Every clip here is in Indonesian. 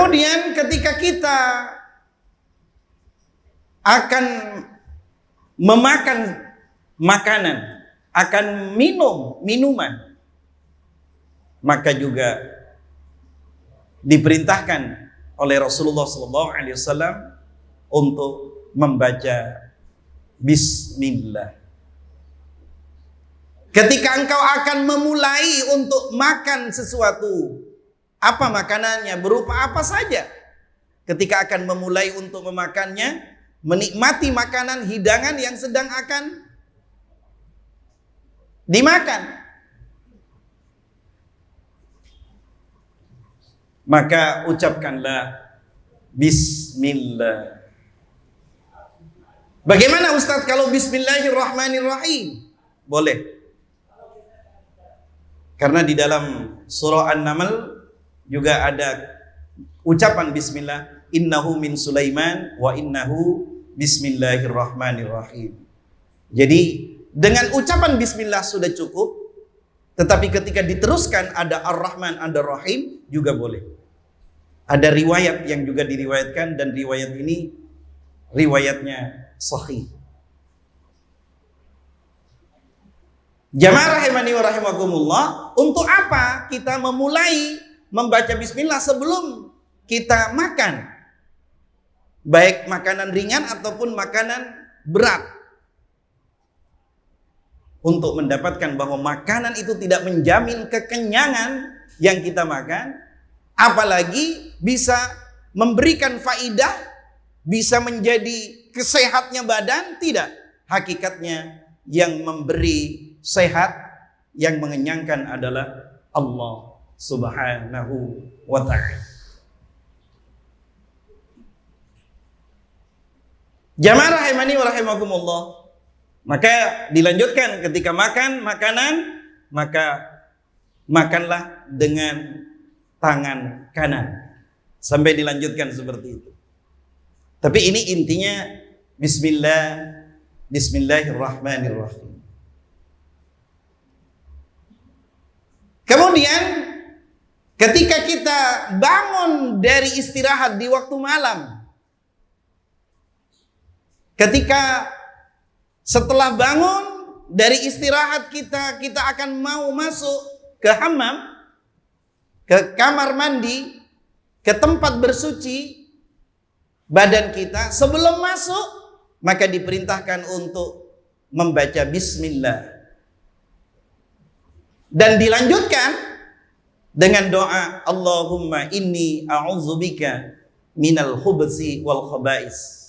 Kemudian ketika kita akan memakan makanan, akan minum minuman, maka juga diperintahkan oleh Rasulullah SAW untuk membaca Bismillah. Ketika engkau akan memulai untuk makan sesuatu, apa makanannya, berupa apa saja, ketika akan memulai untuk memakannya, menikmati makanan hidangan yang sedang akan dimakan, maka ucapkanlah Bismillah. Bagaimana Ustaz kalau Bismillahirrahmanirrahim? Boleh. Karena di dalam surah An-Naml juga ada ucapan Bismillah. Innahu min Sulaiman wa innahu Bismillahirrahmanirrahim. Jadi dengan ucapan Bismillah sudah cukup. Tetapi ketika diteruskan ada Ar-Rahman, ada Rahim juga boleh. Ada riwayat yang juga diriwayatkan dan riwayat ini riwayatnya sahih. Jamaah rahimani wa rahimakumullah, untuk apa kita memulai membaca Bismillah sebelum kita makan? Baik makanan ringan ataupun makanan berat. Untuk mendapatkan bahwa makanan itu tidak menjamin kekenyangan yang kita makan, apalagi bisa memberikan faidah, bisa menjadi kesehatnya badan, tidak. Hakikatnya yang memberi sehat, yang mengenyangkan adalah Allah Subhanahu wa ta'ala. Jamaah rahimani wa rahimakumullah, maka dilanjutkan ketika makan makanan, maka makanlah dengan tangan kanan. Sampai dilanjutkan seperti itu. Tapi ini intinya Bismillahirrahmanirrahim. Kemudian ketika kita bangun dari istirahat di waktu malam, ketika setelah bangun dari istirahat kita akan mau masuk ke hammam, ke kamar mandi, ke tempat bersuci badan kita. Sebelum masuk, maka diperintahkan untuk membaca Bismillah. Dan dilanjutkan dengan doa, Allahumma inni a'udzubika minal khubsi wal khaba'is.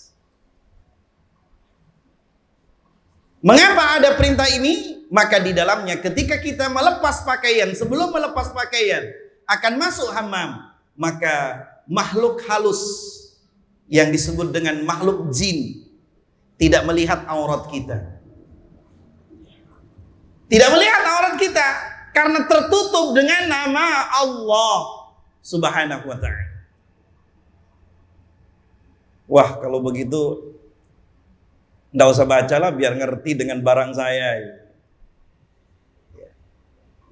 Mengapa ada perintah ini? Maka di dalamnya ketika kita melepas pakaian, sebelum melepas pakaian akan masuk hammam, maka makhluk halus yang disebut dengan makhluk jin tidak melihat aurat kita. Tidak melihat aurat kita karena tertutup dengan nama Allah Subhanahu wa ta'ala. Wah, kalau begitu enggak usah bacalah, biar ngerti dengan barang saya.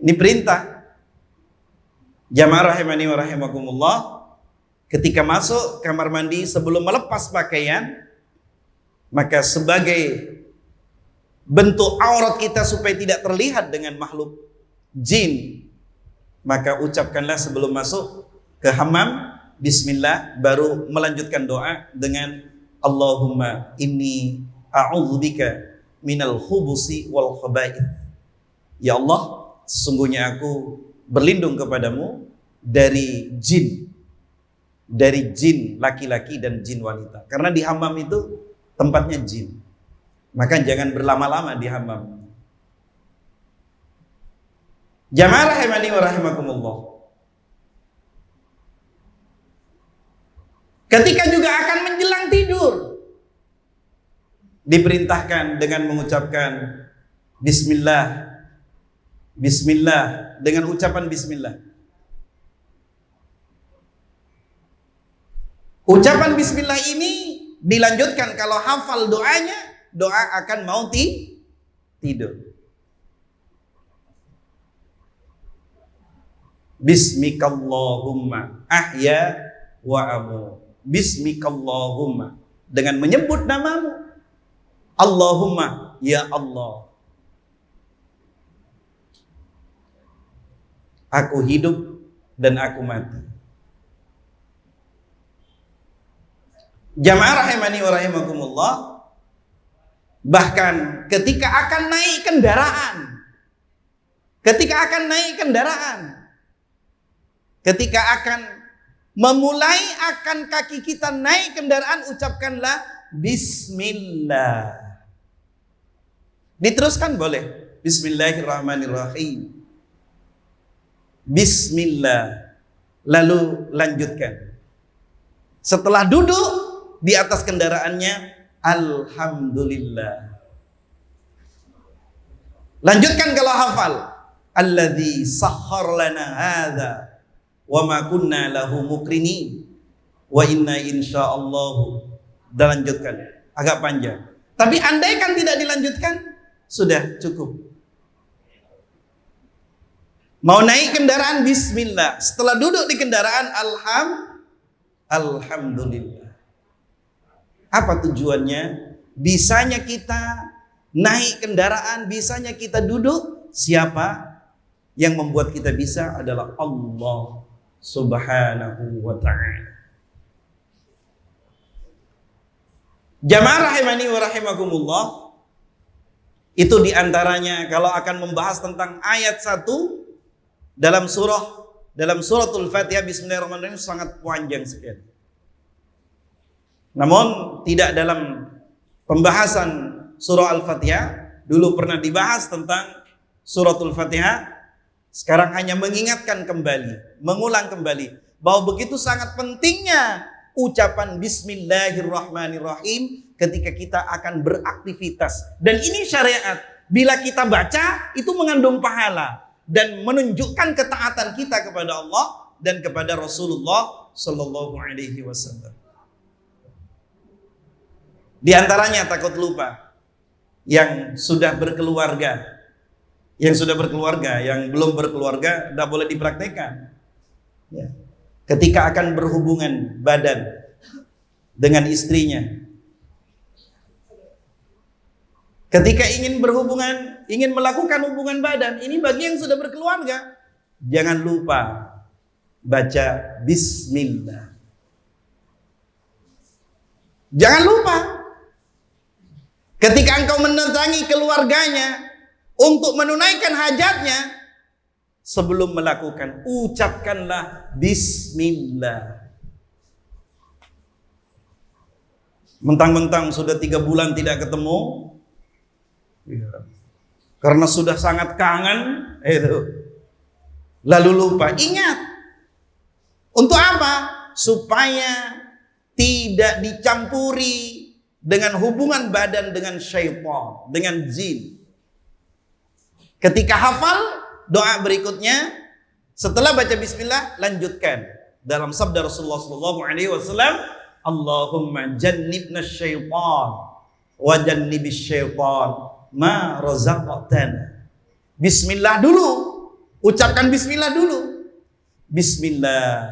Ini perintah. Jamaah rahimani wa rahimakumullah, ketika masuk kamar mandi sebelum melepas pakaian, maka sebagai bentuk aurat kita supaya tidak terlihat dengan makhluk jin, maka ucapkanlah sebelum masuk ke hammam Bismillah, baru melanjutkan doa dengan Allahumma inni a'udzubika minal khubusi wal khaba'ith. Ya Allah, sesungguhnya aku berlindung kepadamu dari jin laki-laki dan jin wanita. Karena di hammam itu tempatnya jin. Maka jangan berlama-lama di hammam. Jamaah rahimani wa rahimakumullah. Ketika juga akan menjelang tidur, diperintahkan dengan mengucapkan Bismillah. Bismillah, dengan ucapan Bismillah. Ucapan Bismillah ini dilanjutkan kalau hafal doanya, doa akan mau tidur. Bismikallahumma ahya wa amu. Bismikallahumma, dengan menyebut namamu. Allahumma, ya Allah. Aku hidup dan aku mati. Jamaah rahimani wa rahimakumullah, bahkan ketika akan naik kendaraan, ketika akan memulai akan kaki kita naik kendaraan, ucapkanlah Bismillah. Diteruskan boleh. Bismillahirrahmanirrahim. Bismillah. Lalu lanjutkan. Setelah duduk di atas kendaraannya, Alhamdulillah. Lanjutkan kalau hafal. Alladzi sakhkhar lana hadza wa ma kunna lahu muqrinin wa inna insyaallah. Dan lanjutkan. Agak panjang. Tapi andai kan tidak dilanjutkan, sudah cukup. Mau naik kendaraan, Bismillah. Setelah duduk di kendaraan, Alhamdulillah. Apa tujuannya? Bisanya kita naik kendaraan, bisanya kita duduk. Siapa yang membuat kita bisa? Adalah Allah Subhanahu wa ta'ala. Jamaah rahimani wa rahimakumullah, itu diantaranya kalau akan membahas tentang ayat 1 dalam suratul Fatihah, Bismillahirrahmanirrahim, sangat panjang sekali. Namun tidak dalam pembahasan surah Al-Fatihah. Dulu pernah dibahas tentang suratul Fatihah. Sekarang hanya mengingatkan kembali, mengulang kembali bahwa begitu sangat pentingnya ucapan Bismillahirrahmanirrahim ketika kita akan beraktivitas. Dan ini syariat. Bila kita baca, itu mengandung pahala dan menunjukkan ketaatan kita kepada Allah dan kepada Rasulullah Sallallahu Alaihi Wasallam. Di antaranya takut lupa. Yang sudah berkeluarga, yang belum berkeluarga tidak boleh dipraktekkan. Ya. Ketika akan berhubungan badan dengan istrinya, ketika ingin melakukan hubungan badan, ini bagi yang sudah berkeluarga, jangan lupa baca Bismillah. Jangan lupa. Ketika engkau mendatangi keluarganya untuk menunaikan hajatnya, sebelum melakukan, ucapkanlah Bismillah. Mentang-mentang sudah 3 bulan tidak ketemu, karena sudah sangat kangen, lalu lupa. Ingat, untuk apa? Supaya tidak dicampuri dengan hubungan badan dengan syaitan, dengan jin. Ketika hafal doa berikutnya, setelah baca Bismillah, lanjutkan dalam sabda Rasulullah SAW, Allahumma jannibna syaitan wa jannibis syaitan ma razaqtana. Bismillah dulu, ucapkan Bismillah dulu. Bismillah,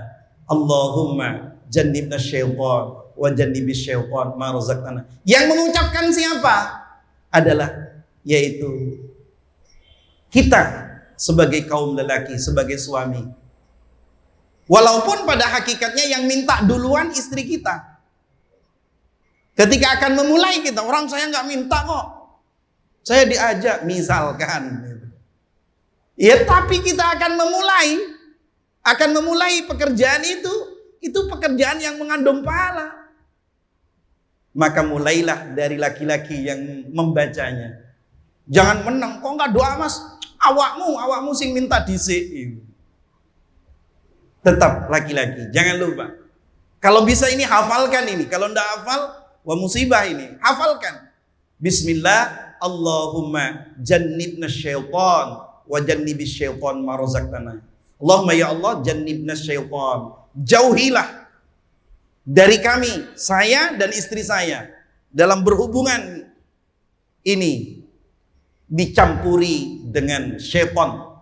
Allahumma jannibna syaitan wa jannibis syaitan ma razaqtana. Yang mengucapkan siapa? Adalah yaitu kita sebagai kaum lelaki, sebagai suami. Walaupun pada hakikatnya yang minta duluan istri kita. Ketika akan memulai kita, orang saya nggak minta kok, saya diajak misalkan. Ya tapi kita akan memulai pekerjaan itu pekerjaan yang mengandung pahala. Maka mulailah dari laki-laki yang membacanya. Jangan menang, kok nggak doa mas? Awakmu sing minta dhisik. Tetap laki-laki, jangan lupa. Kalau bisa ini hafalkan ini. Kalau ndak hafal, wah musibah ini. Hafalkan. Bismillah, Allahumma jannibna syaitan wa jannibis syaitan ma razaqtana. Allahumma ya Allah jannibna syaitan. Jauhilah dari kami, saya dan istri saya, dalam berhubungan ini dicampuri dengan syaitan.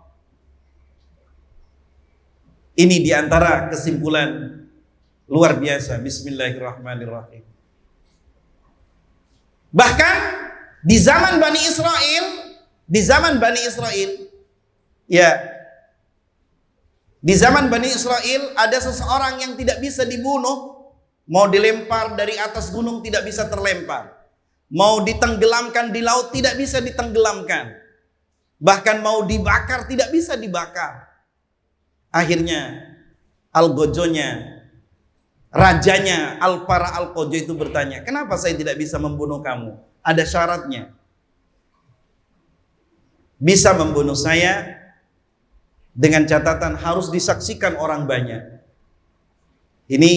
Ini diantara kesimpulan Luar biasa. Bismillahirrahmanirrahim. Bahkan di zaman Bani Israel, ya, di zaman Bani Israel ada seseorang yang tidak bisa dibunuh, mau dilempar dari atas gunung tidak bisa terlempar, mau ditenggelamkan di laut tidak bisa ditenggelamkan, bahkan mau dibakar tidak bisa dibakar. Akhirnya Al-Gojonya, rajanya Al-Para Al-Qojo itu bertanya, kenapa saya tidak bisa membunuh kamu? Ada syaratnya. Bisa membunuh saya dengan catatan harus disaksikan orang banyak. Ini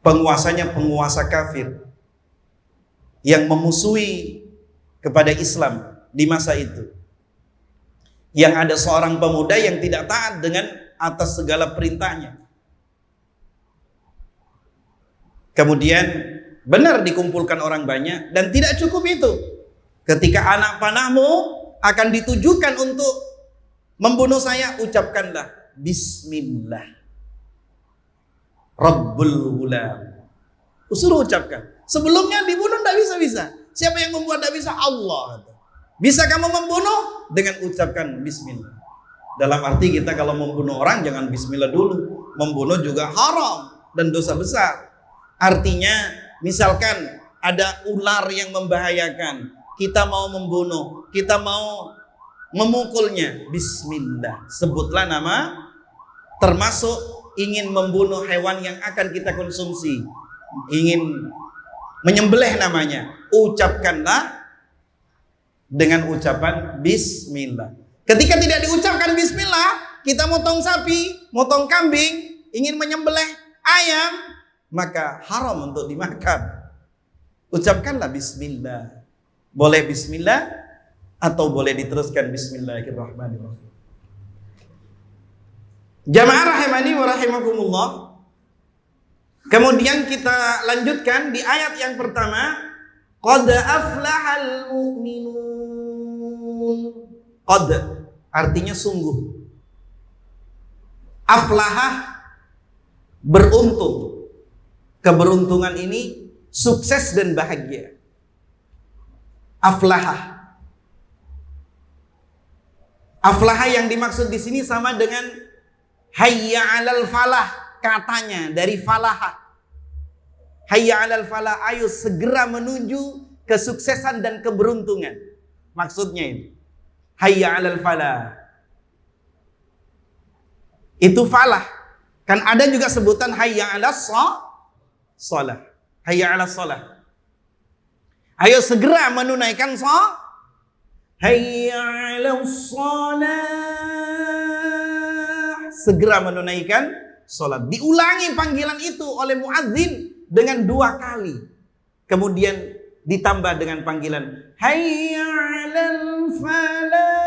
penguasanya penguasa kafir yang memusuhi kepada Islam di masa itu. Yang ada seorang pemuda yang tidak taat dengan atas segala perintahnya. Kemudian benar dikumpulkan orang banyak dan tidak cukup itu. Ketika anak panahmu akan ditujukan untuk membunuh saya, ucapkanlah Bismillah Rabbul Ghulam. Suruh ucapkan. Sebelumnya dibunuh tidak bisa-bisa. Siapa yang membuat tidak bisa? Allah. Bisa kamu membunuh dengan ucapkan Bismillah. Dalam arti kita kalau membunuh orang jangan Bismillah dulu. Membunuh juga haram dan dosa besar. Artinya misalkan ada ular yang membahayakan, kita mau membunuh, kita mau memukulnya, Bismillah, sebutlah nama, termasuk ingin membunuh hewan yang akan kita konsumsi, ingin menyembelih namanya, ucapkanlah dengan ucapan Bismillah. Ketika tidak diucapkan Bismillah, kita motong sapi, motong kambing, ingin menyembelih ayam, maka haram untuk dimakan. Ucapkanlah Bismillah. Boleh Bismillah atau boleh diteruskan Bismillahirrahmanirrahim. Jamaah rahimani wa rahimakumullah. Kemudian kita lanjutkan di ayat yang pertama, qad aflahal mu'minun. Qad artinya sungguh. Aflahah beruntung. Keberuntungan ini sukses dan bahagia. Aflahah. Aflahah yang dimaksud di sini sama dengan hayya 'alal falah, katanya dari falahah. Hayya 'alal falah, ayo segera menuju kesuksesan dan keberuntungan. Maksudnya ini. Hayya 'alal falah. Itu falah. Kan ada juga sebutan hayya 'alas shalah. Hayya 'alas shalah. Ayo segera menunaikan shalah. Hayya 'alas shalah. Segera menunaikan salat. Diulangi panggilan itu oleh muadzin dengan 2 kali. Kemudian ditambah dengan panggilan hayya 'alal falah.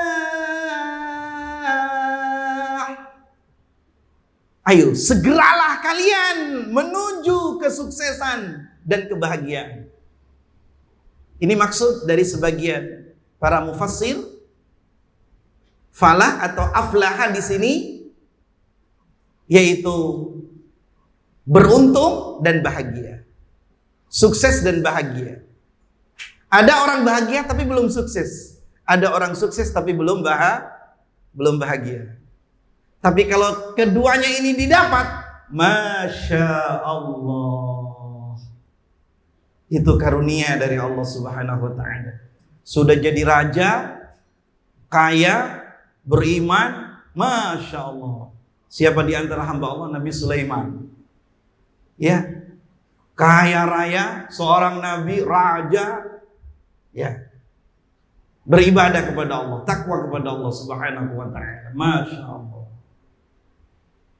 Ayo segeralah kalian menuju kesuksesan dan kebahagiaan. Ini maksud dari sebagian para mufassir. Falah atau aflaha di sini yaitu beruntung dan bahagia. Sukses dan bahagia. Ada orang bahagia tapi belum sukses. Ada orang sukses tapi belum bahagia. Tapi kalau keduanya ini didapat, Masya Allah. Itu karunia dari Allah Subhanahu wa ta'ala. Sudah jadi raja, kaya, beriman, Masya Allah. Siapa di antara hamba Allah? Nabi Sulaiman. Ya, kaya raya, seorang nabi, raja, ya, beribadah kepada Allah, takwa kepada Allah Subhanahu wa ta'ala. Masya Allah.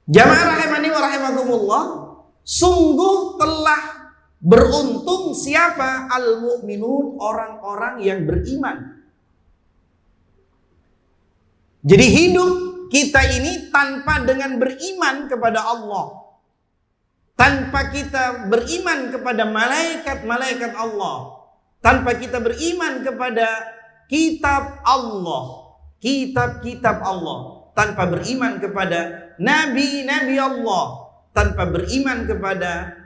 Jamaah rahimani wa rahimakumullah, sungguh telah beruntung siapa? Al-mu'minun, orang-orang yang beriman. Jadi hidup kita ini tanpa dengan beriman kepada Allah, tanpa kita beriman kepada malaikat-malaikat Allah, tanpa kita beriman kepada kitab Allah, kitab-kitab Allah, tanpa beriman kepada nabi-nabi Allah, tanpa beriman kepada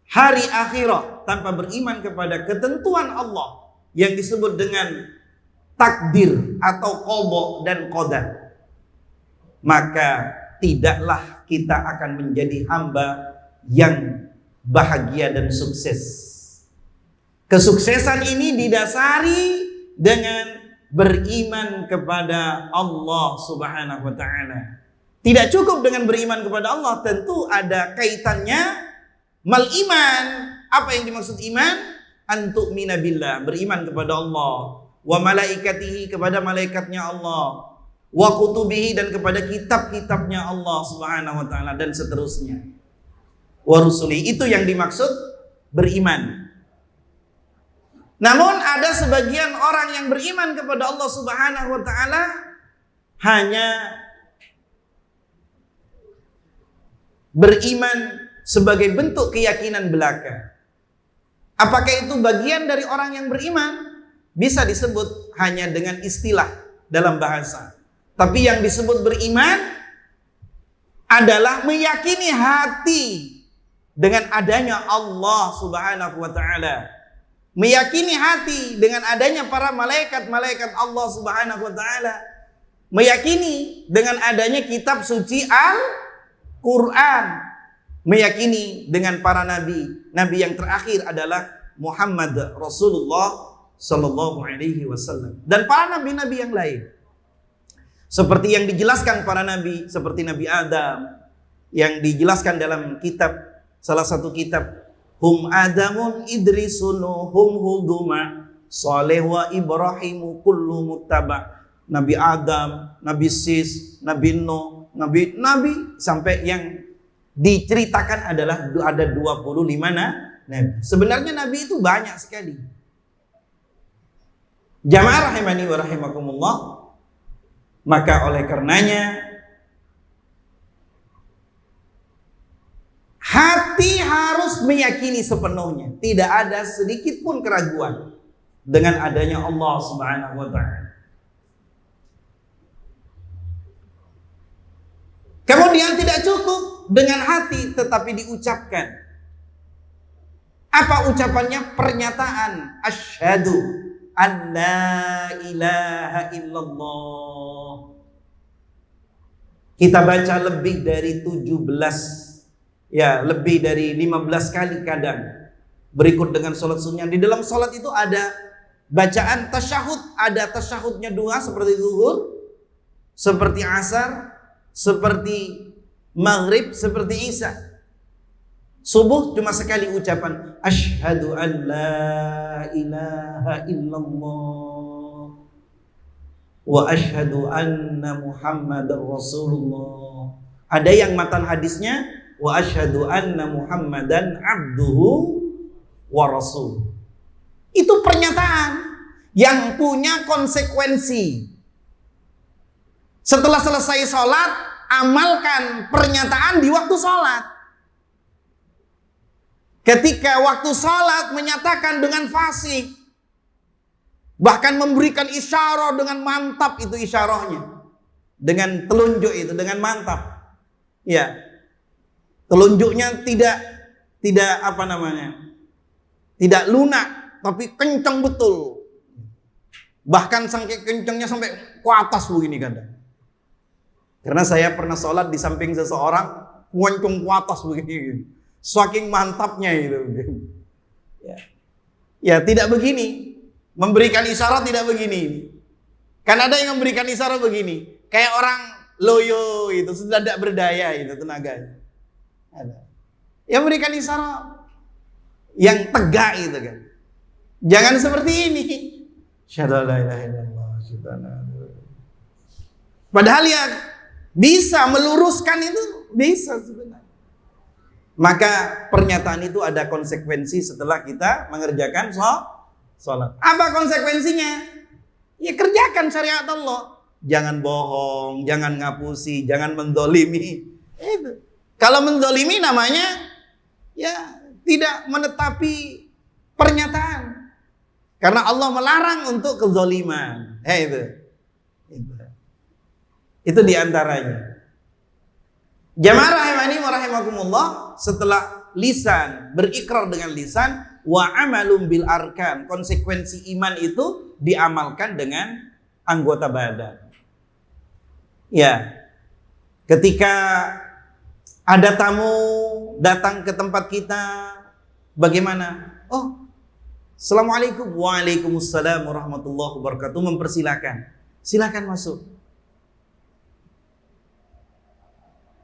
hari akhirat, tanpa beriman kepada ketentuan Allah yang disebut dengan takdir atau qada dan qadar, maka tidaklah kita akan menjadi hamba yang bahagia dan sukses. Kesuksesan ini didasari dengan beriman kepada Allah Subhanahu wa taala. Tidak cukup dengan beriman kepada Allah, tentu ada kaitannya mal iman. Apa yang dimaksud iman? Antu'mina billah, beriman kepada Allah, wa malaikatihi, kepada malaikatnya Allah, wa kutubihi, dan kepada kitab-kitabnya Allah Subhanahu wa taala, dan seterusnya. Wa rusuli, itu yang dimaksud beriman. Namun ada sebagian orang yang beriman kepada Allah Subhanahu wa taala hanya beriman sebagai bentuk keyakinan belaka. Apakah itu bagian dari orang yang beriman? Bisa disebut hanya dengan istilah dalam bahasa. Tapi yang disebut beriman adalah meyakini hati dengan adanya Allah Subhanahu wa taala. Meyakini hati dengan adanya para malaikat-malaikat Allah Subhanahu wa taala. Meyakini dengan adanya kitab suci Al-Qur'an. Meyakini dengan para nabi. Nabi yang terakhir adalah Muhammad Rasulullah sallallahu alaihi wasallam, dan para nabi-nabi yang lain. Seperti yang dijelaskan para nabi, seperti Nabi Adam yang dijelaskan dalam kitab, salah satu kitab, hum Adamun Idrisun hum Huduma Saleh wa Ibrahimu kullu muttaba. Nabi Adam, Nabi Sis, Nabi Nuh, Nabi sampai yang diceritakan adalah ada 25 nabi. Sebenarnya nabi itu banyak sekali. Jamaah rahimani wa rahimakumullah. Maka oleh karenanya hati harus meyakini sepenuhnya, tidak ada sedikit pun keraguan dengan adanya Allah Subhanahu wa taala. Kemudian tidak cukup dengan hati tetapi diucapkan. Apa ucapannya? Pernyataan asyhadu an la ilaha illallah. Kita baca lebih dari 17, ya lebih dari 15 kali kadang, berikut dengan sholat sunnah. Di dalam sholat itu ada bacaan tasyahud, ada tasyahudnya dua seperti zuhur, seperti asar, seperti maghrib, seperti isya. Subuh cuma sekali ucapan asyhadu an la ilaha illallah wa asyhadu anna Muhammadar Rasulullah. Ada yang matan hadisnya wa asyhadu anna Muhammadan abduhu wa rasul. Itu pernyataan yang punya konsekuensi. Setelah selesai sholat, amalkan pernyataan di waktu sholat. Ketika waktu sholat menyatakan dengan fasih, bahkan memberikan isyarah dengan mantap, itu isyarahnya dengan telunjuk, itu dengan mantap, ya telunjuknya tidak apa namanya, tidak lunak, tapi kencang betul, bahkan sampai kencangnya sampai ke atas begini kadang. Karena saya pernah sholat di samping seseorang, kencang ke atas begini. Saking mantapnya itu. Ya tidak begini. Memberikan isyarat tidak begini. Kan ada yang memberikan isyarat begini. Kayak orang loyo itu, sudah tidak berdaya itu tenaganya. Ada. Yang memberikan isyarat yang tegak itu kan. Jangan seperti ini. Padahal ya bisa meluruskan itu, bisa sebenarnya. Maka pernyataan itu ada konsekuensi setelah kita mengerjakan sholat. Apa konsekuensinya? Ya kerjakan syariat Allah. Jangan bohong, jangan ngapusi, jangan mendolimi. Itu. Kalau mendolimi namanya ya tidak menetapi pernyataan. Karena Allah melarang untuk kezaliman. Itu diantaranya. Jamaah rahimani wa rahimakumullah, setelah lisan berikrar dengan lisan, wa amalum bil arkan, konsekuensi iman itu diamalkan dengan anggota badan. Ya, ketika ada tamu datang ke tempat kita, bagaimana? Oh, assalamualaikum, waalaikumsalam warahmatullahi wabarakatuh, mempersilahkan, silakan masuk.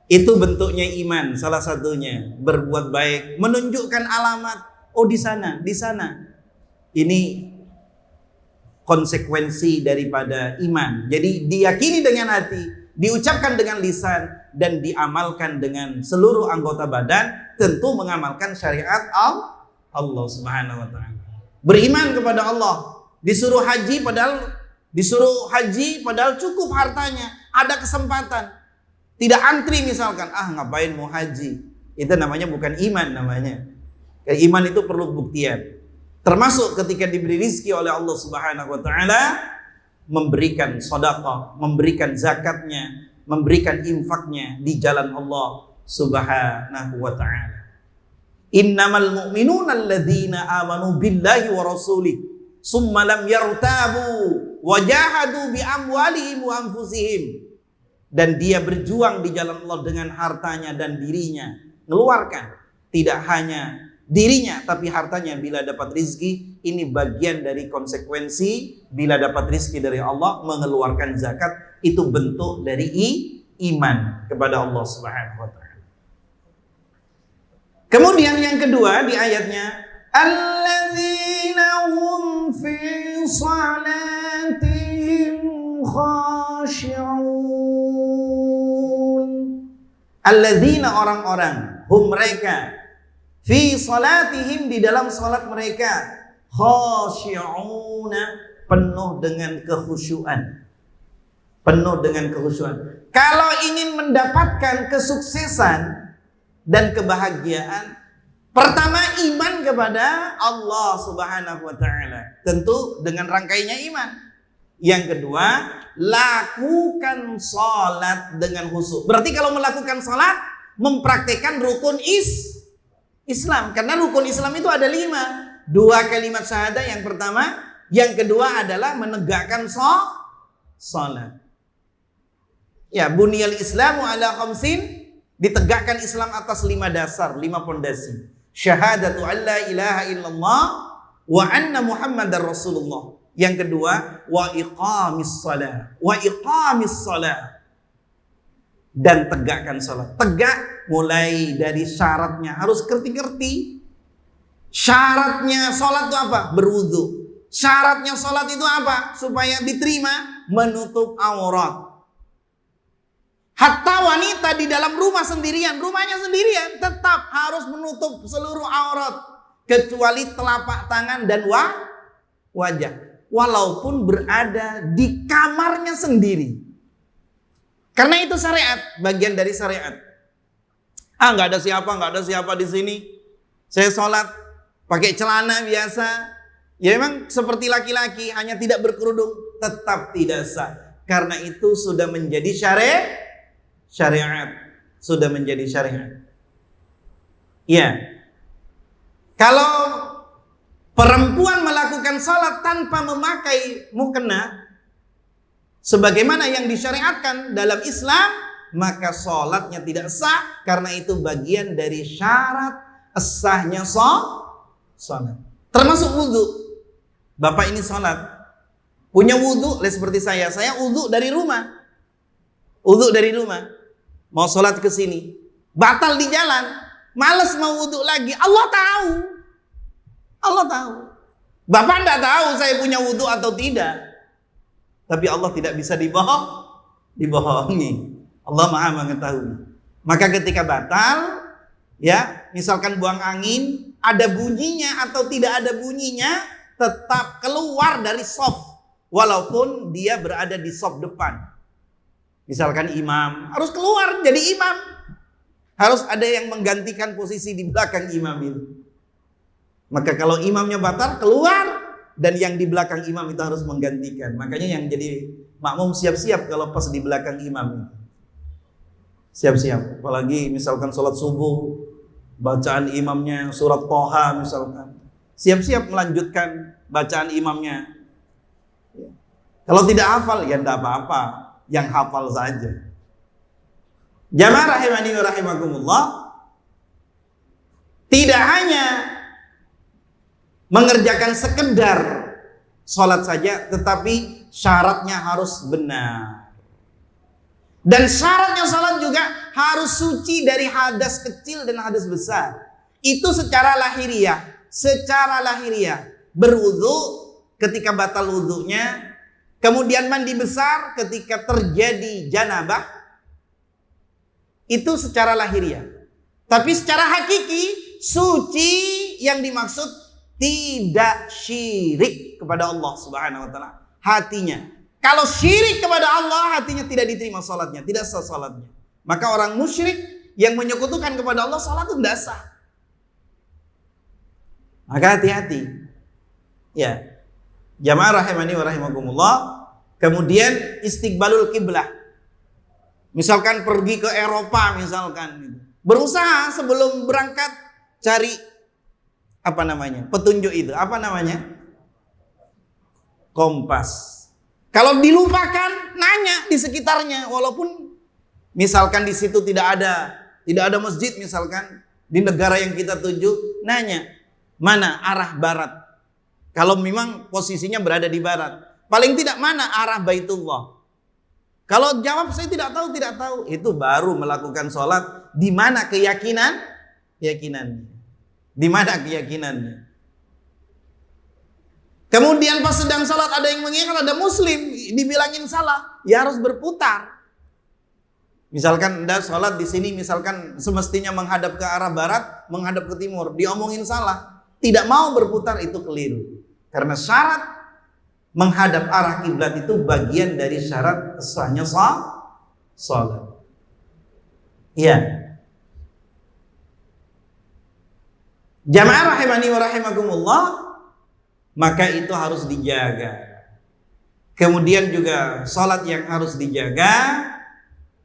Itu bentuknya iman, salah satunya berbuat baik, menunjukkan alamat. Oh, di sana, di sana. Ini konsekuensi daripada iman. Jadi diyakini dengan hati, diucapkan dengan lisan, dan diamalkan dengan seluruh anggota badan. Tentu mengamalkan syariat Allah Subhanahu wa ta'ala. Beriman kepada Allah, disuruh haji padahal cukup hartanya, ada kesempatan. Tidak antri misalkan, ngapain mau haji? Itu namanya bukan iman namanya. Iman itu perlu buktian. Termasuk ketika diberi rizki oleh Allah Subhanahu wa ta'ala, memberikan sedekah, memberikan zakatnya, memberikan infaknya di jalan Allah Subhanahu wa ta'ala. Innamal mu'minuna alladzina amanu billahi wa rasulih summa lam yartabu wa jahadu bi amwalihim wa anfusihim. Dan dia berjuang di jalan Allah dengan hartanya dan dirinya. Ngeluarkan. Tidak hanya dirinya, tapi hartanya bila dapat rizki. Ini bagian dari konsekuensi. Bila dapat rizki dari Allah, mengeluarkan zakat. Itu bentuk dari iman kepada Allah Subhanahu wa ta'ala. Kemudian yang kedua di ayatnya, alladzina hum fi salatihim khashi'un. Alladzina, orang-orang, hum mereka, fi salatihim, di dalam salat mereka, khashi'una, penuh dengan kekhusyuan. Penuh dengan kekhusyuan. Kalau ingin mendapatkan kesuksesan dan kebahagiaan, pertama iman kepada Allah Subhanahu wa ta'ala. Tentu dengan rangkainya iman. Yang kedua, lakukan salat dengan khusyuk. Berarti kalau melakukan salat, mempraktekkan rukun Islam. Karena rukun Islam itu ada 5. 2 kalimat syahadah yang pertama. Yang kedua adalah menegakkan salat. Ya, buniyal Islamu ala khamsin, ditegakkan Islam atas 5 dasar, 5 pondasi. Syahadatu an la ilaha illallah wa anna Muhammadar Rasulullah. Yang kedua, wa iqamis shalah. Wa iqamis shalah. Dan tegakkan salat. Tegak mulai dari syaratnya, harus ngerti-ngerti. Syaratnya salat itu apa? Berwudu. Syaratnya salat itu apa? Supaya diterima, menutup aurat. Hatta wanita di dalam rumah sendirian, rumahnya sendirian, tetap harus menutup seluruh aurat kecuali telapak tangan dan wajah. Walaupun berada di kamarnya sendiri. Karena itu syariat, bagian dari syariat. Nggak ada siapa di sini. Saya sholat pakai celana biasa. Ya memang seperti laki-laki, hanya tidak berkerudung, tetap tidak sah. Karena itu sudah menjadi syariat. Sudah menjadi syariat. Ya. Kalau perempuan melakukan salat tanpa memakai mukena, sebagaimana yang disyariatkan dalam Islam, maka salatnya tidak sah. Karena itu bagian dari syarat sahnya salat. Termasuk wudu. Bapak ini salat, punya wudu, seperti saya wudu dari rumah. Wudu dari rumah. Mau salat ke sini, batal di jalan, males mau wudu lagi. Allah tahu. Bapak tidak tahu saya punya wudu atau tidak. Tapi Allah tidak bisa dibohongi. Allah Maha mengetahui. Maka ketika batal, ya, misalkan buang angin, ada bunyinya atau tidak ada bunyinya, tetap keluar dari shaf, walaupun dia berada di shaf depan. Misalkan imam, harus keluar jadi imam. Harus ada yang menggantikan posisi di belakang imam itu. Maka kalau imamnya batal, keluar, dan yang di belakang imam itu harus menggantikan. Makanya yang jadi makmum siap-siap kalau pas di belakang imam. Siap-siap. Apalagi misalkan sholat subuh, bacaan imamnya surat Toha misalkan. Siap-siap melanjutkan bacaan imamnya. Kalau tidak hafal, ya tidak apa-apa. Yang hafal saja. Jamaah rahimani wa rahimakumullah. Tidak hanya mengerjakan sekedar sholat saja, tetapi syaratnya harus benar. Dan syaratnya sholat juga harus suci dari hadas kecil dan hadas besar. Itu secara lahiriah. Secara lahiriah. Berwudu ketika batal wudunya. Kemudian mandi besar ketika terjadi janabah. Itu secara lahiriah. Tapi secara hakiki, suci yang dimaksud tidak syirik kepada Allah Subhanahu wa taala. Hatinya. Kalau syirik kepada Allah, hatinya tidak diterima salatnya, tidak sah salatnya. Maka orang musyrik yang menyekutukan kepada Allah, salat itu tidak sah. Maka hati-hati. Ya. Jamaah rahimani wa rahimakumullah. Kemudian istiqbalul kiblah. Misalkan pergi ke Eropa misalkan. Berusaha sebelum berangkat cari petunjuk itu. Apa namanya? Kompas. Kalau dilupakan, nanya di sekitarnya. Walaupun misalkan di situ tidak ada masjid misalkan. Di negara yang kita tuju, nanya. Mana arah barat? Kalau memang posisinya berada di barat. Paling tidak mana arah Baitullah? Kalau jawab saya tidak tahu. Itu baru melakukan sholat. Di mana keyakinannya? Di mana keyakinannya? Kemudian pas sedang salat ada yang mengingat ada muslim, dibilangin salah, ya harus berputar. Misalkan Anda salat di sini misalkan semestinya menghadap ke arah barat, menghadap ke timur, diomongin salah, tidak mau berputar itu keliru. Karena syarat menghadap arah kiblat itu bagian dari syarat sahnya salat. Iya. Jamaah rahimani wa rahimakumullah. Maka itu harus dijaga. Kemudian juga salat yang harus dijaga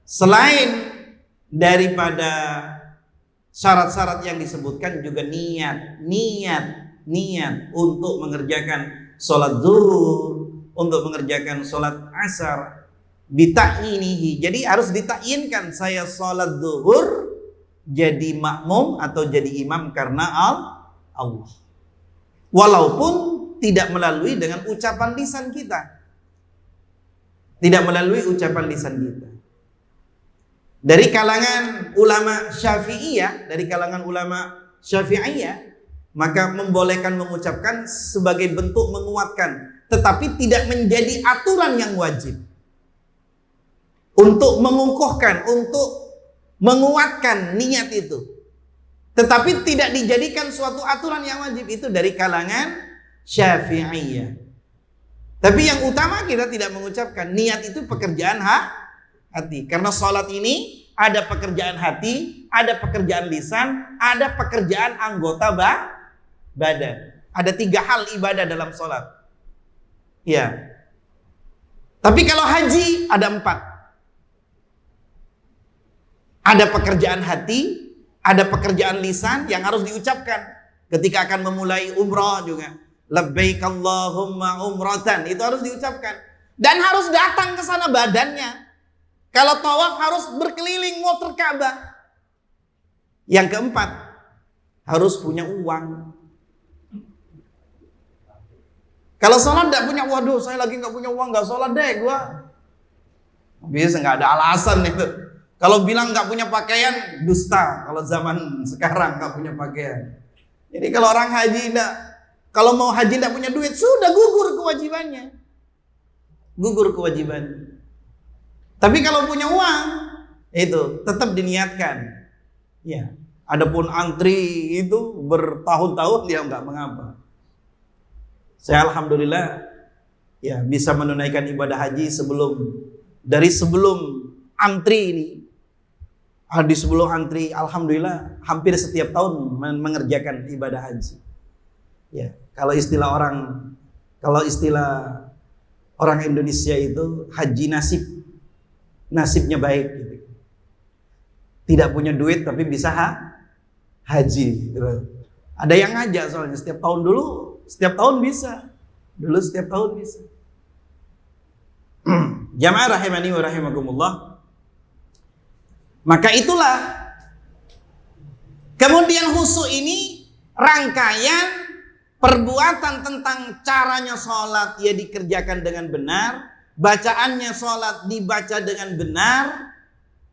selain daripada syarat-syarat yang disebutkan juga niat untuk mengerjakan salat zuhur, untuk mengerjakan salat asar bita'inihi. Jadi harus ditakyin,kan saya salat zuhur jadi makmum atau jadi imam karena Allah. Walaupun tidak melalui dengan ucapan lisan kita. Tidak melalui ucapan lisan kita. Dari kalangan ulama Syafi'iyah, maka membolehkan mengucapkan sebagai bentuk menguatkan, tetapi tidak menjadi aturan yang wajib. Untuk mengukuhkan, untuk menguatkan niat itu. Tetapi tidak dijadikan suatu aturan yang wajib, itu dari kalangan Syafi'iyah. Tapi yang utama kita tidak mengucapkan. Niat itu pekerjaan hati. Karena sholat ini ada pekerjaan hati, ada pekerjaan lisan, ada pekerjaan anggota badan. Ada 3 hal ibadah dalam sholat. Ya. Tapi kalau haji ada 4. Ada pekerjaan hati, ada pekerjaan lisan yang harus diucapkan. Ketika akan memulai umrah juga. Labbaik Allahumma umratan. Itu harus diucapkan. Dan harus datang ke sana badannya. Kalau tawaf harus berkeliling muter Ka'bah. Yang keempat, harus punya uang. Kalau sholat tidak punya, waduh saya lagi nggak punya uang, nggak sholat deh gua. Biasa nggak ada alasan itu. Kalau bilang nggak punya pakaian, dusta. Kalau zaman sekarang nggak punya pakaian. Jadi kalau orang haji kalau mau haji tidak punya duit, sudah gugur kewajibannya. Tapi kalau punya uang, itu tetap diniatkan. Ya, adapun antri itu bertahun-tahun ya nggak mengapa. Saya alhamdulillah ya bisa menunaikan ibadah haji sebelum antri ini. Di sebelum antri, alhamdulillah hampir setiap tahun mengerjakan ibadah haji. Ya, kalau istilah orang Indonesia itu haji nasibnya baik gitu. Tidak punya duit tapi bisa haji. Ada yang ngajak soalnya setiap tahun setiap tahun bisa. Setiap tahun bisa. Jamaah rahimani wa rahimakumullah. Maka itulah kemudian khusyuk ini rangkaian perbuatan tentang caranya sholat ya dikerjakan dengan benar, bacaannya sholat dibaca dengan benar,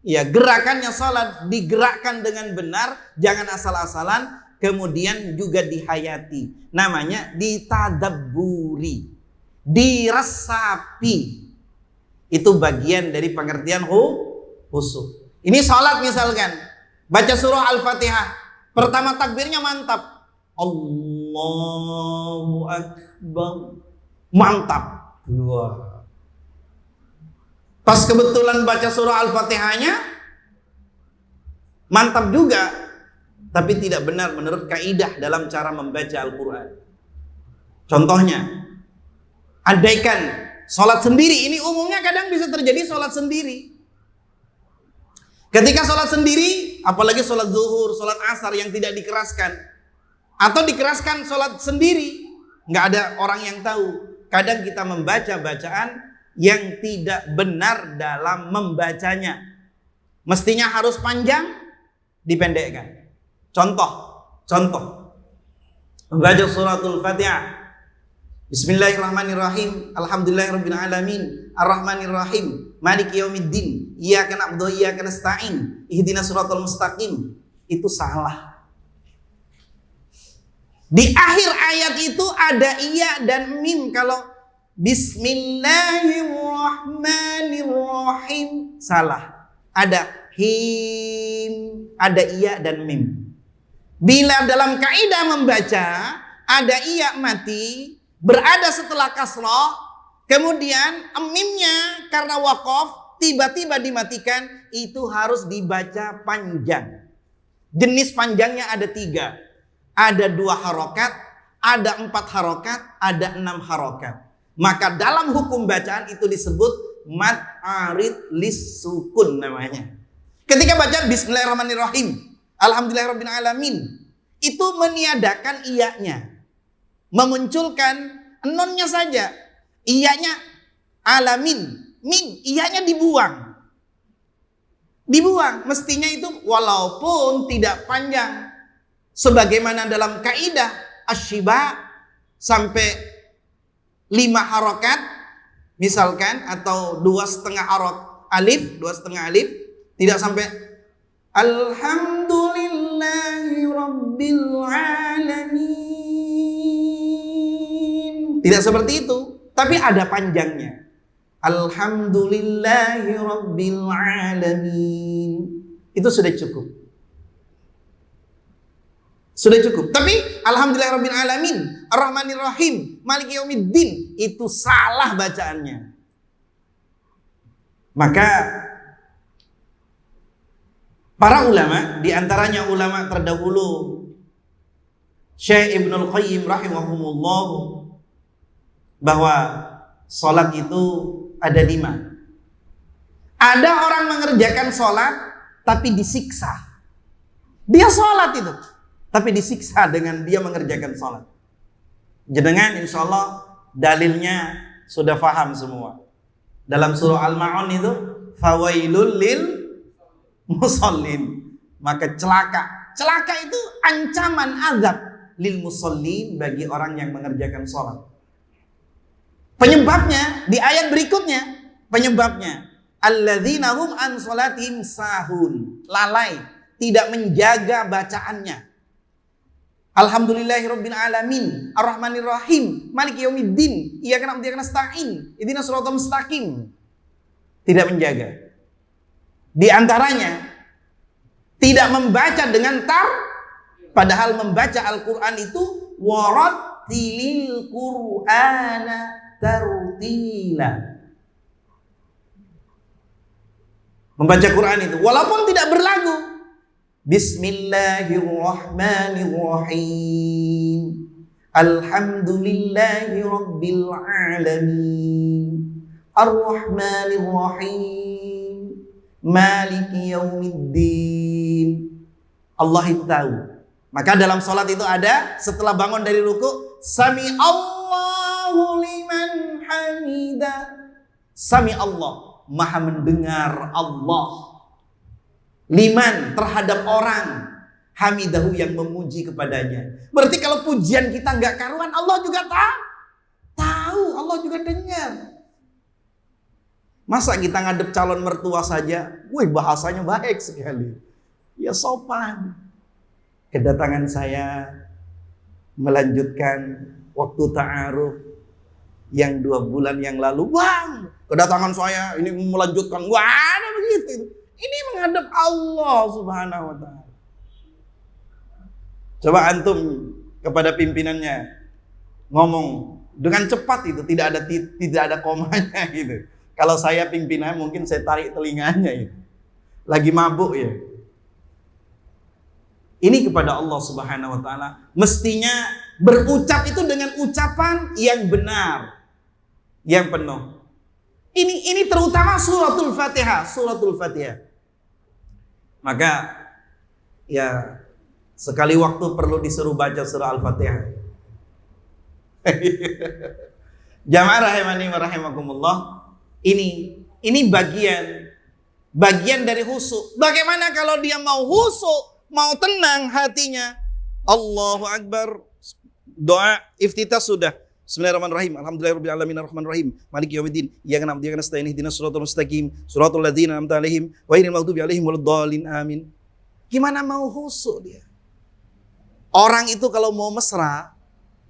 ya gerakannya sholat digerakkan dengan benar, jangan asal-asalan, kemudian juga dihayati. Namanya ditadabburi, diresapi. Itu bagian dari pengertian khusyuk. Ini sholat misalkan, baca surah Al-Fatihah, pertama takbirnya mantap, Allahu Akbar, mantap. Wah. Pas kebetulan baca surah Al-Fatihahnya mantap juga, tapi tidak benar menurut kaidah dalam cara membaca Al-Quran. Contohnya, andaikan sholat sendiri, ini umumnya kadang bisa terjadi sholat sendiri. Ketika sholat sendiri, apalagi sholat zuhur, sholat asar yang tidak dikeraskan, atau dikeraskan sholat sendiri, nggak ada orang yang tahu. Kadang kita membaca bacaan yang tidak benar dalam membacanya. Mestinya harus panjang, dipendekkan. Contoh. Membaca suratul Fatihah. Bismillahirrahmanirrahim. Alhamdulillahirabbil alamin. Arrahmanirrahim. Maliki yaumiddin. Iyyaka na'budu wa iyyaka nasta'in. Ihdinas siratal mustaqim. Itu salah. Di akhir ayat itu ada iya dan mim. Kalau Bismillahirrahmanirrahim salah. Ada him, ada iya dan mim. Bila dalam kaidah membaca ada iya mati berada setelah kasroh, kemudian mimnya karena waqaf tiba-tiba dimatikan, itu harus dibaca panjang. Jenis panjangnya ada 3. Ada 2 harokat, ada 4 harokat, ada 6 harokat. Maka dalam hukum bacaan itu disebut mad arid lis sukun namanya. Ketika baca Bismillahirrahmanirrahim, Alhamdulillahirabbil alamin, itu meniadakan iyanya, memunculkan nonnya saja. Iyanya alamin, min, iyanya dibuang. Mestinya itu walaupun tidak panjang. Sebagaimana dalam kaidah asyiba sampai 5 harokat misalkan, atau 2,5 alif, tidak sampai Alhamdulillahi Rabbil Alamin. Tidak seperti itu, tapi ada panjangnya. Alhamdulillahi Rabbil Alamin. Itu sudah cukup. Tapi Alhamdulillahirabbil alamin, Ar-Rahmanir-Rahim, Maliki yaumiddin, itu salah bacaannya. Maka para ulama, diantaranya ulama terdahulu Syekh Ibnul Qayyim rahimahumullah, bahwa sholat itu ada 5. Ada orang mengerjakan sholat tapi disiksa. Dia sholat itu tapi disiksa dengan dia mengerjakan sholat. Jenengan insya Allah dalilnya sudah faham semua. Dalam surah Al-Ma'un itu fawailul lil musallin. Maka celaka itu ancaman azab lil musallin, bagi orang yang mengerjakan sholat. Penyebabnya di ayat berikutnya, penyebabnya alladzina hum an sholatihim sahun, lalai, tidak menjaga bacaannya. Alhamdulillahirabbil alamin, Ar-Rahmanir-Rahim, Maliki yaumiddin, Iyyaka na'budu wa iyyaka nasta'in, Ihdinas siratal mustaqim. Tidak menjaga. Di antaranya tidak membaca dengan tar, padahal membaca Al-Qur'an itu warattilil Qur'ana tartila. Membaca Quran itu walaupun tidak berlagu. Bismillahirrahmanirrahim. Alhamdulillahi Rabbil Alamin. Ar-Rahmanirrahim. Maliki yaumiddin. Allah itu tahu. Maka dalam sholat itu ada setelah bangun dari ruku, Sami Allahu liman hamidah. Sami Allah, maha mendengar Allah. Liman, terhadap orang. Hamidahu, yang memuji kepadanya. Berarti kalau pujian kita nggak karuan, Allah juga tahu, Allah juga dengar. Masa kita ngadep calon mertua saja, wih bahasanya baik sekali. Ya sopan. Kedatangan saya melanjutkan waktu ta'aruf yang 2 bulan yang lalu. Bang, kedatangan saya ini melanjutkan. Wah, ada begitu. Ini menghadap Allah Subhanahu wa ta'ala. Coba antum kepada pimpinannya ngomong dengan cepat itu, tidak ada komanya gitu. Kalau saya pimpinan mungkin saya tarik telinganya itu. Lagi mabuk ya. Ini kepada Allah Subhanahu wa ta'ala. Mestinya berucap itu dengan ucapan yang benar, yang penuh. Ini terutama suratul Fatihah, Maka ya sekali waktu perlu disuruh baca surah Al-Fatihah. Jamaah rahimani wa rahimakumullah. Ini bagian dari khusyuk. Bagaimana kalau dia mau khusyuk, mau tenang hatinya? Allahu Akbar. Doa iftitah sudah. Bismillahirrahmanirrahim. Alhamdulillahirabbil alamin arrahmanir rahim. Maliki yaumiddin. Iyyaka na'budu wa iyyaka nasta'in. Ihdinas siratal mustaqim. Shiratal ladzina an'amta 'alaihim ghairil maghdubi 'alaihim waladdallin. Amin. Gimana mau khusyuk dia? Orang itu kalau mau mesra,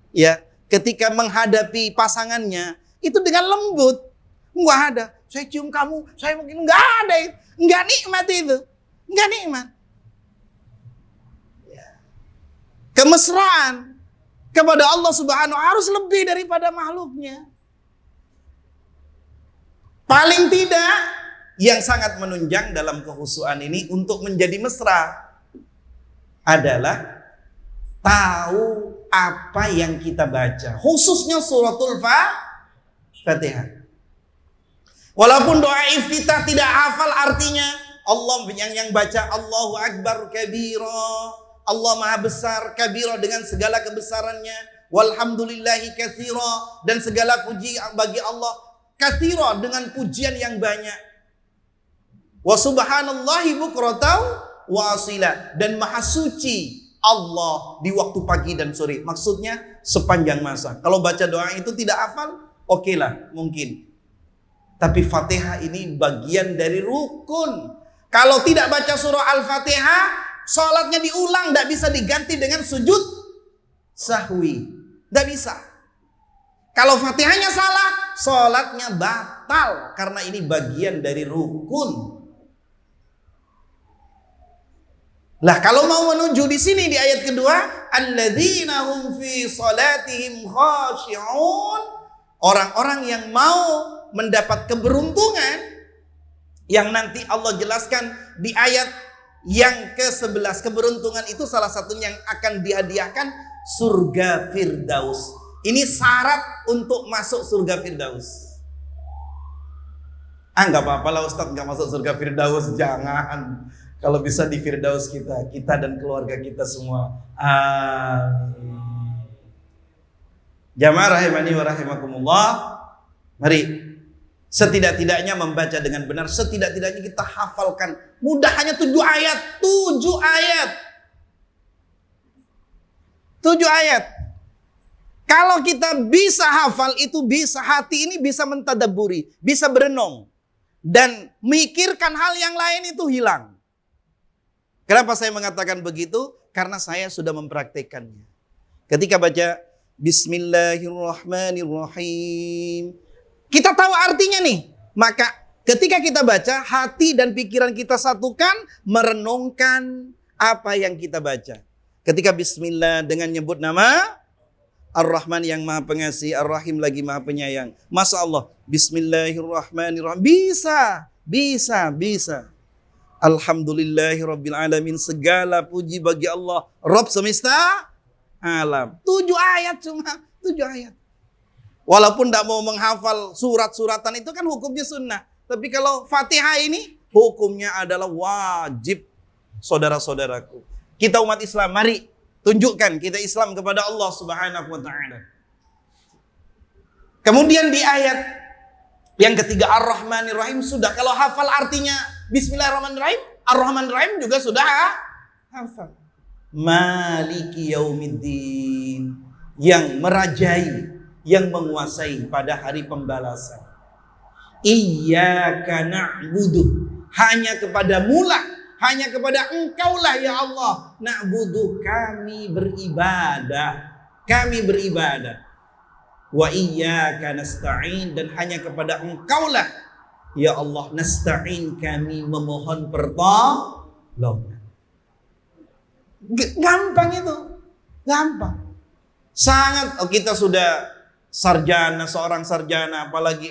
ya, ketika menghadapi pasangannya itu dengan lembut. Enggak ada, saya cium kamu, saya mungkin enggak ada itu. Enggak nikmat itu. Enggak nikmat. Ya. Kemesraan kepada Allah Subhanahu wa ta'ala harus lebih daripada makhluknya. Paling tidak yang sangat menunjang dalam kekhusyuan ini untuk menjadi mesra adalah tahu apa yang kita baca, khususnya suratul Fatihah. Walaupun doa iftitah tidak hafal artinya, Allah yang baca Allahu Akbar kabira, Allah maha besar kabira dengan segala kebesarannya, walhamdulillahi katsira, dan segala puji bagi Allah katsira dengan pujian yang banyak, wa subhanallahi bukratan wa asila, dan maha suci Allah di waktu pagi dan sore. Maksudnya sepanjang masa. Kalau baca doa itu tidak hafal, oke lah, mungkin. Tapi Fatihah ini bagian dari rukun. Kalau tidak baca surah Al-Fatihah, sholatnya diulang, tidak bisa diganti dengan sujud sahwi. Tidak bisa. Kalau Fatihahnya salah, sholatnya batal. Karena ini bagian dari rukun. Lah kalau mau menuju di sini di ayat kedua, alladzina hum fi salatihim khashi'un, orang-orang yang mau mendapat keberuntungan yang nanti Allah jelaskan di ayat yang ke-11. Keberuntungan itu salah satunya yang akan dihadiahkan surga Firdaus. Ini syarat untuk masuk surga Firdaus. Enggak apa-apa lah Ustaz, enggak masuk surga Firdaus, jangan. Kalau bisa di Firdaus kita dan keluarga kita semua. Amin. Jamaah rahimani wa rahimakumullah. Mari setidak-tidaknya membaca dengan benar, setidak-tidaknya kita hafalkan. Mudah, hanya 7 ayat. 7 ayat. 7 ayat. Kalau kita bisa hafal itu, bisa, hati ini bisa mentadabburi, bisa berenung, dan mikirkan hal yang lain itu hilang. Kenapa saya mengatakan begitu? Karena saya sudah mempraktekannya. Ketika baca Bismillahirrahmanirrahim, kita tahu artinya nih. Maka ketika kita baca, hati dan pikiran kita satukan, merenungkan apa yang kita baca. Ketika Bismillah dengan nyebut nama Ar-Rahman yang maha pengasih, Ar-Rahim lagi maha penyayang. Masya Allah, Bismillahirrahmanirrahim. Bisa. Alhamdulillahirabbil alamin, segala puji bagi Allah, Rabb semesta alam. 7 ayat cuma, 7 ayat. Walaupun tidak mau menghafal surat-suratan itu kan hukumnya sunnah. Tapi kalau Fatihah ini hukumnya adalah wajib. Saudara-saudaraku, kita umat Islam, mari tunjukkan kita Islam kepada Allah Subhanahu wa taala. Kemudian di ayat yang ketiga Ar-Rahmanir Rahim, sudah kalau hafal artinya Bismillahirrahmanirrahim, Ar-Rahmanir Rahim juga sudah hafal. Maliki Yaumiddin, yang merajai, yang menguasai pada hari pembalasan. Iyyaka na'budu, hanya kepadamu-lah, hanya kepada Engkau-lah ya Allah, na'budu, kami beribadah, kami beribadah. Wa iyyaka nasta'in, dan hanya kepada Engkau-lah ya Allah, nasta'in, kami memohon pertolongan. Gampang itu, gampang. Sangat, kita sudah sarjana, seorang sarjana, apalagi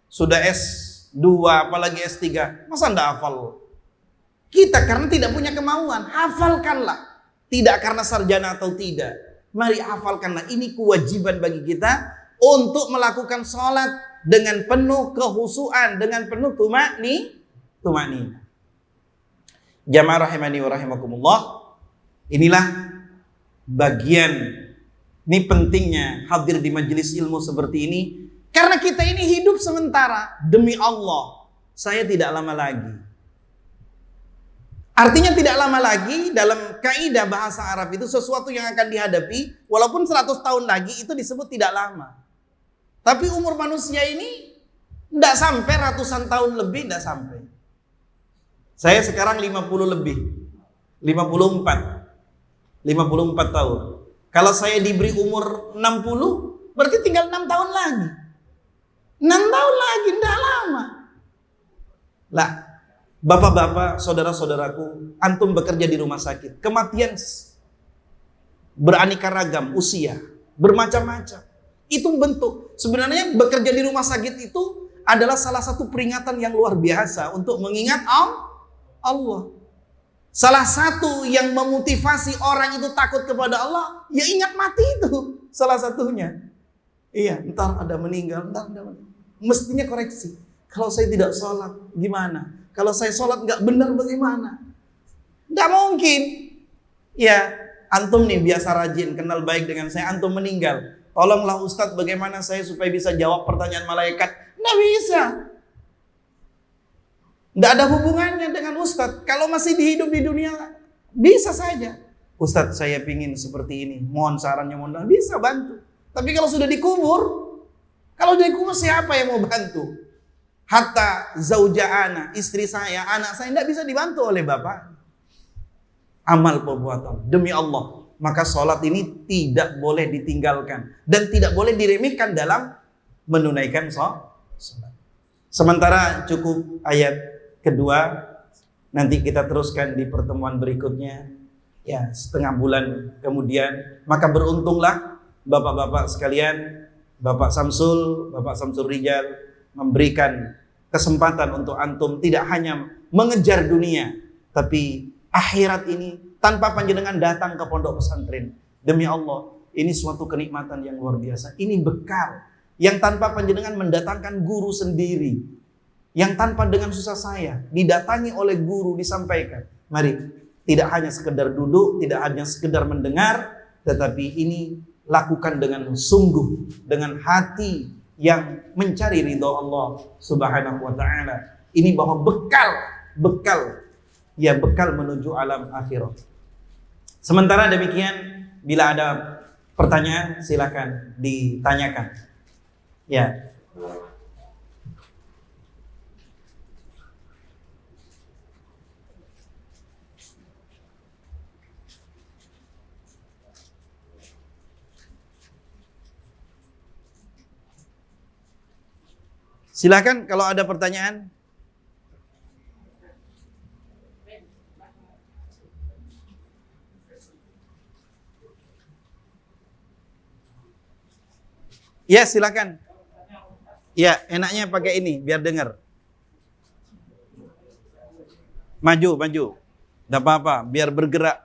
sudah S2, apalagi S3, masa enggak hafal? Kita karena tidak punya kemauan, hafalkanlah. Tidak karena sarjana atau tidak, mari hafalkanlah. Ini kewajiban bagi kita untuk melakukan sholat dengan penuh kehusuan, dengan penuh tumakninah. Jamaah rahimani wa rahimakumullah, inilah bagian, ini pentingnya hadir di majelis ilmu seperti ini, karena kita ini hidup sementara. Demi Allah, saya tidak lama lagi. Artinya tidak lama lagi, dalam kaidah bahasa Arab itu sesuatu yang akan dihadapi, walaupun 100 tahun lagi itu disebut tidak lama. Tapi umur manusia ini tidak sampai ratusan tahun lebih, tidak sampai. Saya sekarang 50 lebih, 54 tahun. Kalau saya diberi umur 60, berarti tinggal 6 tahun lagi. 6 tahun lagi, tidak lama. Lah, bapak-bapak, saudara-saudaraku, antum bekerja di rumah sakit, kematian beraneka ragam, usia bermacam-macam. Itu bentuk. Sebenarnya bekerja di rumah sakit itu adalah salah satu peringatan yang luar biasa untuk mengingat Allah. Salah satu yang memotivasi orang itu takut kepada Allah, ya ingat mati itu. Salah satunya. Iya, ntar ada meninggal, ntar ada meninggal. Mestinya koreksi. Kalau saya tidak sholat, gimana? Kalau saya sholat nggak benar bagaimana? Nggak mungkin. Ya, antum nih biasa rajin, kenal baik dengan saya, antum meninggal. Tolonglah Ustadz, bagaimana saya supaya bisa jawab pertanyaan malaikat? Nggak bisa. Nggak ada hubungannya dengan Ustadz. Kalau masih hidup di dunia, bisa saja. Ustadz, saya pingin seperti ini. Mohon sarannya, mohon bisa bantu. Tapi kalau sudah dikubur, siapa yang mau bantu? Hatta zauja'ana, istri saya, anak saya, tidak bisa dibantu oleh bapak. Amal perbuatan, demi Allah. Maka sholat ini tidak boleh ditinggalkan. Dan tidak boleh diremehkan dalam menunaikan sholat. Sementara cukup ayat kedua, nanti kita teruskan di pertemuan berikutnya. Ya, setengah bulan kemudian. Maka beruntunglah bapak-bapak sekalian, Bapak Samsul Rijal, memberikan kesempatan untuk antum tidak hanya mengejar dunia, tapi akhirat ini tanpa panjenengan datang ke pondok pesantren. Demi Allah, ini suatu kenikmatan yang luar biasa. Ini bekal yang tanpa panjenengan mendatangkan guru sendiri, yang tanpa dengan susah saya didatangi oleh guru, disampaikan. Mari, tidak hanya sekedar duduk, tidak hanya sekedar mendengar, tetapi ini lakukan dengan sungguh, dengan hati yang mencari ridho Allah Subhanahu wa taala. Ini bahwa bekal menuju alam akhirat. Sementara demikian, bila ada pertanyaan silakan ditanyakan. Ya. Silakan kalau ada pertanyaan. Ya, silakan. Ya, enaknya pakai ini biar dengar. Maju. Enggak apa-apa, biar bergerak.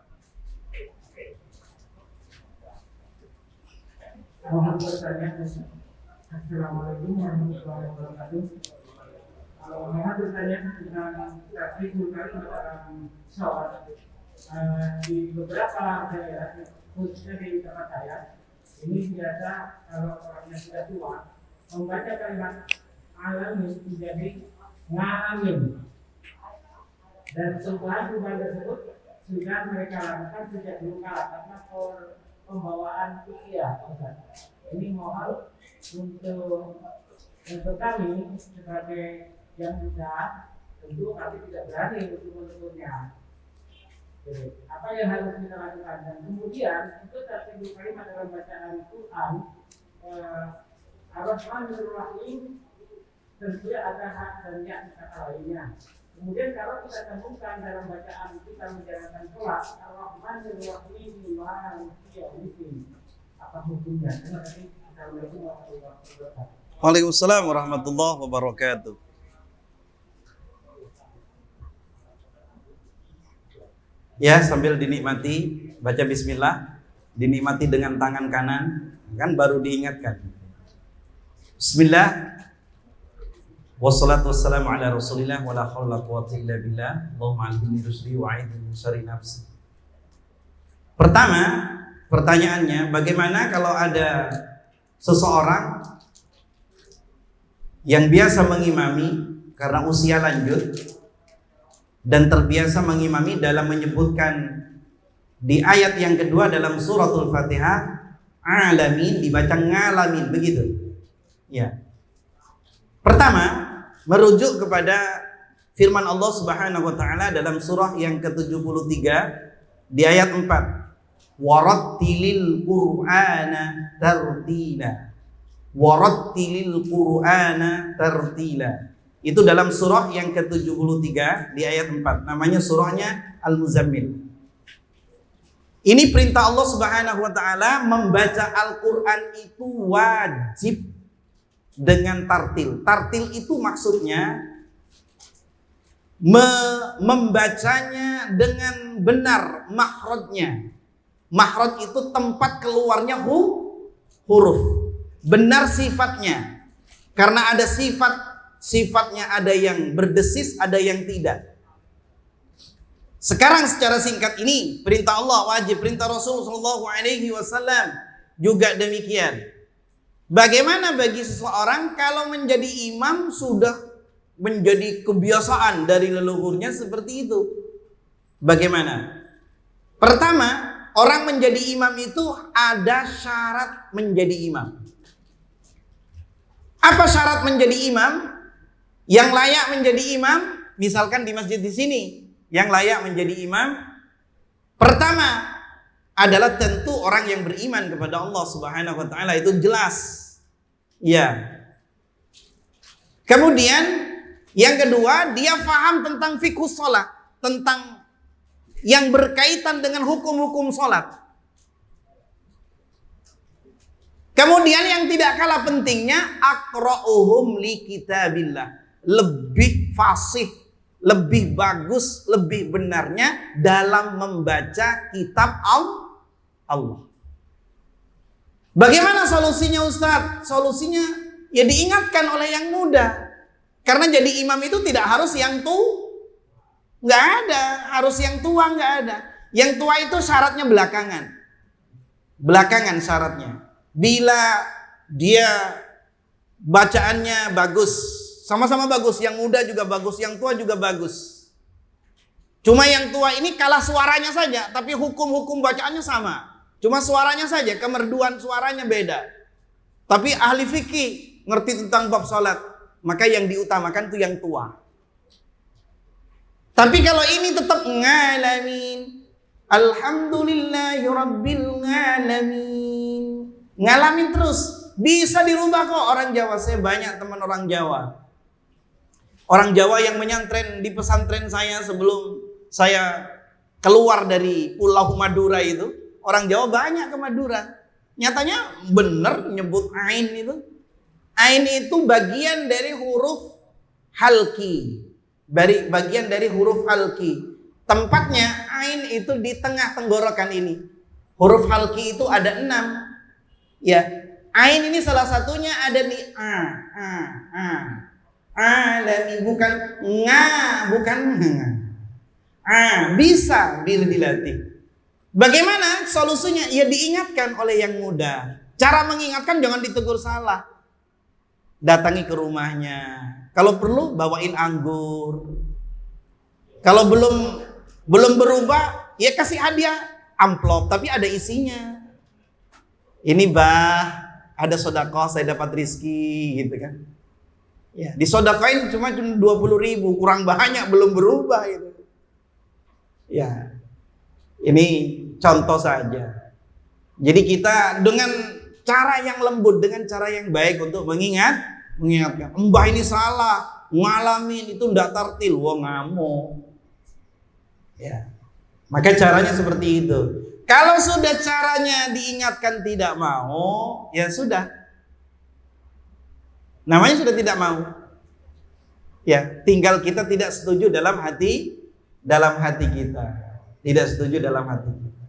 Assalamualaikum warahmatullahi wabarakatuh. Mohon bertanya tentang Takribul Karim dalam sholat. Di beberapa daerah, khususnya di tempat saya, ini biasa kalau orangnya sudah tua membaca kalimat alamin menjadi ngalamin, dan perubahan tersebut sudah mereka lakukan sejak dulu kala karena pembawaan usia. Ini mohon untuk kami sebagai yang muda, tentu kami tidak berani untuk menentunya. Apa yang harus kita lakukan, dan kemudian itu Takribul Karim dalam bacaan Quran Ar-Rahmanir-Rahim tentunya ada hak dan ya kata lainnya. Kemudian kalau kita temukan dalam bacaan kita menjalankan sholat Ar-Rahmanir-Rahim Maliki Yaumiddin, apa hukumnya? Terima kasih. Assalamualaikum warahmatullahi wabarakatuh. Waalaikumsalam warahmatullahi wabarakatuh. Ya, sambil dinikmati, baca bismillah, dinikmati dengan tangan kanan, kan baru diingatkan. Bismillah. Wassalatu wassalamu ala Rasulillah wa la haula quwwata illa billah. Allahumma alhimni rusdi wa a'idni min syarri nafsi. Pertama, pertanyaannya, bagaimana kalau ada seseorang yang biasa mengimami karena usia lanjut dan terbiasa mengimami dalam menyebutkan di ayat yang kedua dalam suratul Fatihah, alamin dibaca ngalamin, begitu. Ya. Pertama, merujuk kepada firman Allah Subhanahu wa taala dalam surah yang ke-73 di ayat 4. Warattilil Qur'ana tartila. Warattilil Qur'ana tartila. Itu dalam surah yang ke-73 di ayat 4. Namanya surahnya Al-Muzammil. Ini perintah Allah Subhanahu wa taala, membaca Al-Qur'an itu wajib dengan tartil. Tartil itu maksudnya membacanya dengan benar makhrajnya. Makhraj itu tempat keluarnya huruf. Benar sifatnya. Karena ada sifatnya ada yang berdesis, ada yang tidak. Sekarang secara singkat ini perintah Allah wajib, perintah Rasul sallallahu alaihi wasallam juga demikian. Bagaimana bagi seseorang kalau menjadi imam sudah menjadi kebiasaan dari leluhurnya seperti itu? Bagaimana? Pertama, orang menjadi imam itu ada syarat menjadi imam. Apa syarat menjadi imam? Yang layak menjadi imam, misalkan di masjid di sini, yang layak menjadi imam, pertama adalah tentu orang yang beriman kepada Allah Subhanahu wa taala, itu jelas. Ya. Kemudian yang kedua, dia paham tentang fikih salat, tentang yang berkaitan dengan hukum-hukum salat. Kemudian yang tidak kalah pentingnya, aqra'uhum li kitabillah. Lebih fasih, lebih bagus, lebih benarnya dalam membaca kitab Allah. Bagaimana solusinya Ustaz? Solusinya ya diingatkan oleh yang muda. Karena jadi imam itu tidak harus yang nggak ada, harus yang tua nggak ada. Yang tua itu syaratnya belakangan syaratnya. Bila dia bacaannya bagus, sama-sama bagus, yang muda juga bagus, yang tua juga bagus. Cuma yang tua ini kalah suaranya saja, tapi hukum-hukum bacaannya sama. Cuma suaranya saja, kemerduan suaranya beda. Tapi ahli fikih, ngerti tentang bab salat, maka yang diutamakan itu yang tua. Tapi kalau ini tetap ngalamin, alhamdulillahirabbil ngalamin, ngalamin terus, bisa dirubah kok. Orang Jawa, saya banyak teman orang Jawa. Orang Jawa yang menyantren di pesantren saya sebelum saya keluar dari Pulau Madura itu. Orang Jawa banyak ke Madura. Nyatanya benar nyebut ain itu. Ain itu bagian dari huruf halki. Bagian dari huruf halki. Tempatnya ain itu di tengah tenggorokan ini. Huruf halki itu ada 6. Ya, ain ini salah satunya ada di a. alamin, bukan bukan bisa dilatih. Bagaimana solusinya? Ya diingatkan oleh yang muda. Cara mengingatkan jangan ditegur salah. Datangi ke rumahnya. Kalau perlu bawain anggur. Kalau belum berubah, ya kasih hadiah amplop tapi ada isinya. Ini ada sedekah, saya dapat rizki gitu kan. Ya, disedekahin cuma 20.000, kurang banyak, belum berubah itu. Ya. Ini contoh saja. Jadi kita dengan cara yang lembut, dengan cara yang baik untuk mengingatkan. Mbah ini salah, ngalamin itu ndak tartil, wong ngamuk. Ya. Maka caranya seperti itu. Kalau sudah caranya diingatkan tidak mau, ya sudah. Namanya sudah tidak mau. Ya, tinggal kita tidak setuju dalam hati kita. Tidak setuju dalam hati kita.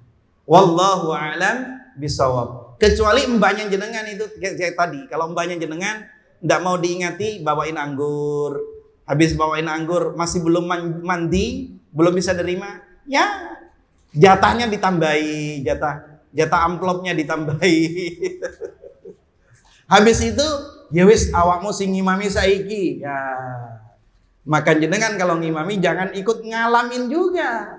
Wallahu a'lam bishawab. Kecuali mbahnya jenengan itu kayak tadi. Kalau mbahnya jenengan tidak mau diingati, bawain anggur. Habis bawain anggur masih belum mandi, belum bisa nerima, ya jatahnya ditambahi, jatah amplopnya ditambahi. Habis itu ya wis awakmu sing ngimami saiki. Ya. Maka jenengan kalau ngimami jangan ikut ngalamin juga.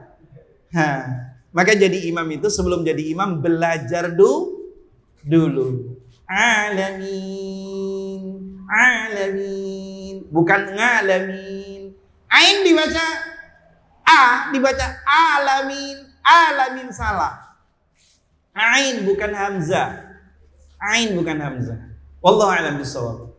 Maka jadi imam itu sebelum jadi imam belajar dulu. Alamin, bukan ngalamin. Ain dibaca dibaca alamin salah. Ain bukan hamzah. Wallahu a'lam bishawab.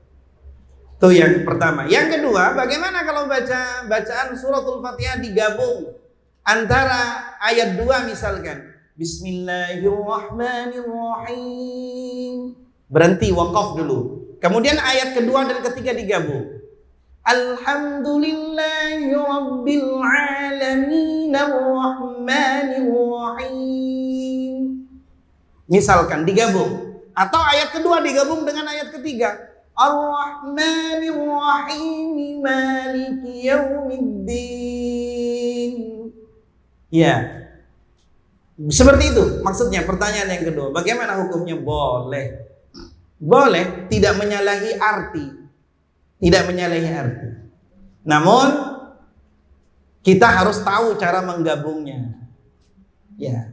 Itu yang pertama. Yang kedua, bagaimana kalau bacaan suratul Fatihah digabung antara ayat 2 misalkan Bismillahirrahmanirrahim, berhenti waqaf dulu. Kemudian ayat kedua dan ketiga digabung. Alhamdulillahi rabbil alamin arrahmanirrahim. Misalkan digabung. Atau ayat kedua digabung dengan ayat ketiga. Ar-Rahmanir-Rahim Maliki Yaumiddin. Ya. Seperti itu maksudnya. Pertanyaan yang kedua, bagaimana hukumnya? Boleh, tidak menyalahi arti. Namun kita harus tahu cara menggabungnya. Ya.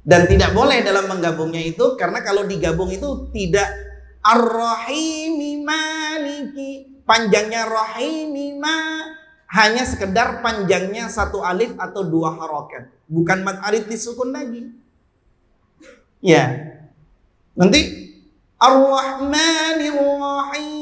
Dan tidak boleh dalam menggabungnya itu, karena kalau digabung itu tidak Ar-Rahimi Maliki, panjangnya Rahimi hanya sekedar panjangnya satu alif atau dua harokat, bukan mad alif disukun lagi. Ya, nanti Ar-Rahmanir-Rahim